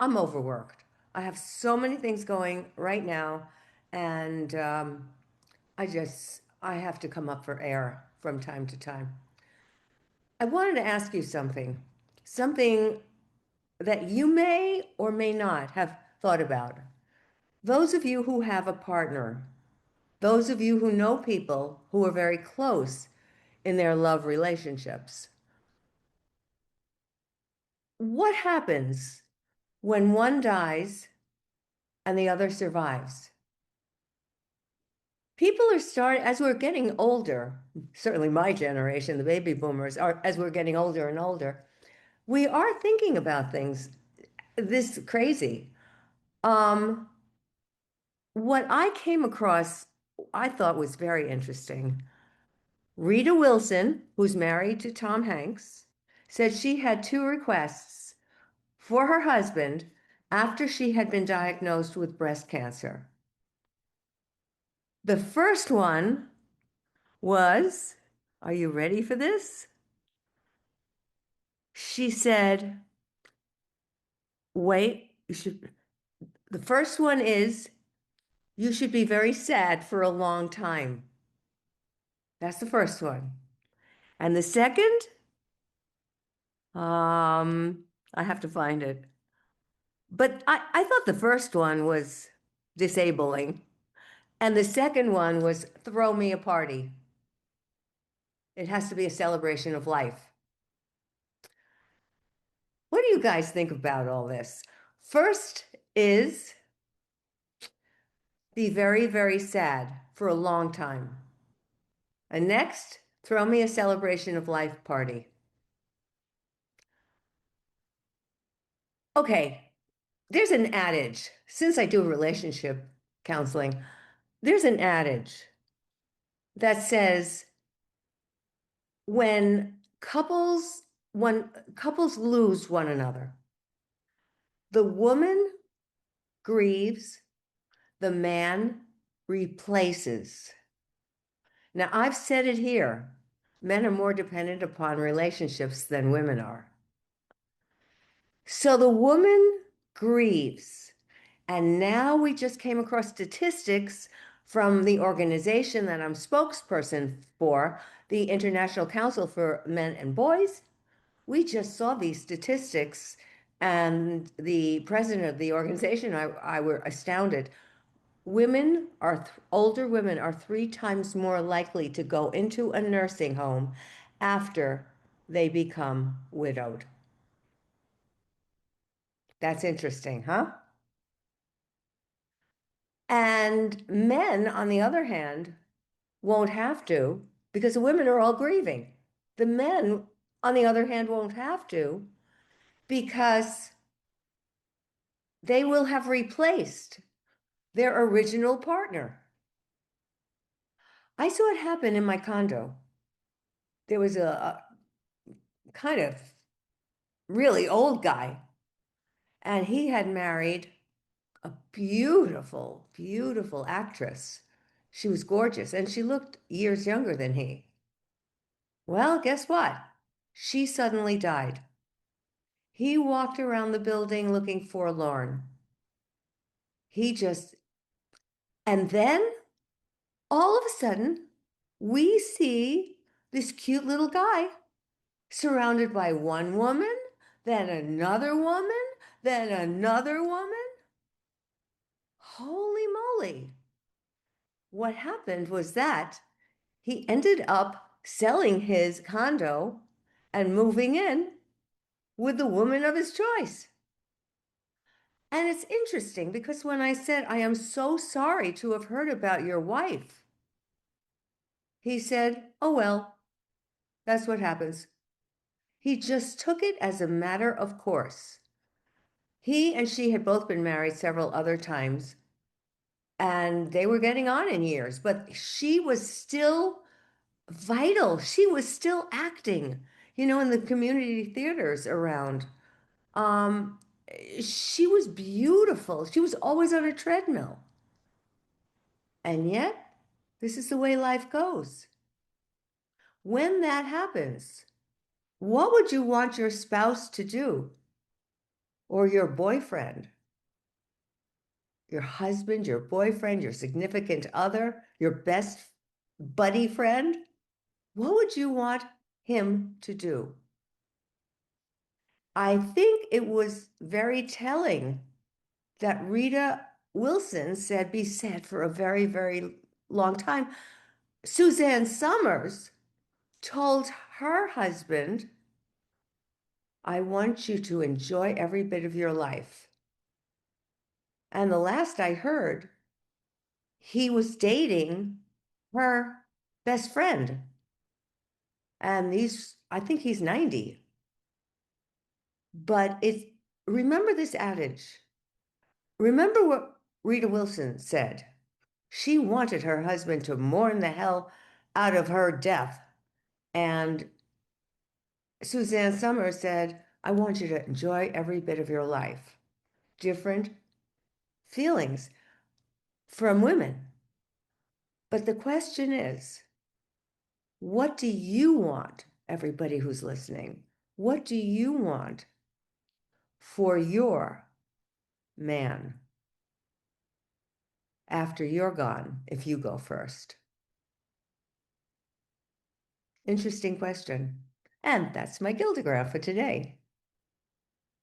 I'm overworked. I have so many things going right now, and I have to come up for air from time to time. I wanted to ask you something that you may or may not have thought about. Those of you who have a partner, those of you who know people who are very close in their love relationships, what happens when one dies and the other survives? People are starting, as we're getting older, certainly my generation, the baby boomers, are as we're getting older and older, we are thinking about things this crazy. Um, what I came across, I thought was very interesting. Rita Wilson, who's married to Tom Hanks, said she had two requests for her husband after she had been diagnosed with breast cancer. The first one was, are you ready for this? She said, wait, the first one is, you should be very sad for a long time. That's the first one. And the second, I have to find it. But I thought the first one was disabling. And the second one was throw me a party. It has to be a celebration of life. What do you guys think about all this? First is be very, very sad for a long time. And next, throw me a celebration of life party. Okay, there's an adage, since I do relationship counseling, there's an adage that says when couples lose one another, the woman grieves, the man replaces. Now, I've said it here, men are more dependent upon relationships than women are. So the woman grieves. And now we just came across statistics from the organization that I'm spokesperson for, the International Council for Men and Boys. We just saw these statistics, and the president of the organization, I were astounded. Older women are 3 times more likely to go into a nursing home after they become widowed. That's interesting, huh? And men, on the other hand, won't have to because the women are all grieving. The men, on the other hand, won't have to because they will have replaced their original partner. I saw it happen in my condo. There was a kind of really old guy, and he had married a beautiful, beautiful actress. She was gorgeous, and she looked years younger than he. Well, guess what? She suddenly died. He walked around the building looking forlorn. He just, and then all of a sudden, we see this cute little guy surrounded by one woman, then another woman, then another woman. Holy moly. What happened was that he ended up selling his condo and moving in with the woman of his choice. And it's interesting because when I said, I am so sorry to have heard about your wife, he said, oh, well, that's what happens. He just took it as a matter of course. He and she had both been married several other times, and they were getting on in years, but she was still vital. She was still acting, in the community theaters around. Um, she was beautiful. She was always on a treadmill. And yet, this is the way life goes. When that happens, what would you want your spouse to do? or your boyfriend, your husband, your boyfriend, your significant other, your best buddy friend, what would you want him to do? I think it was very telling that Rita Wilson said be said for a very, very long time. Suzanne Summers told her husband, I want you to enjoy every bit of your life. And the last I heard, he was dating her best friend. And I think he's 90. But remember this adage. Remember what Rita Wilson said. She wanted her husband to mourn the hell out of her death. And Suzanne Summers said, I want you to enjoy every bit of your life. Different feelings from women. But the question is, what do you want, everybody who's listening? What do you want for your man after you're gone, if you go first? Interesting question. And that's my Gildagraph for today.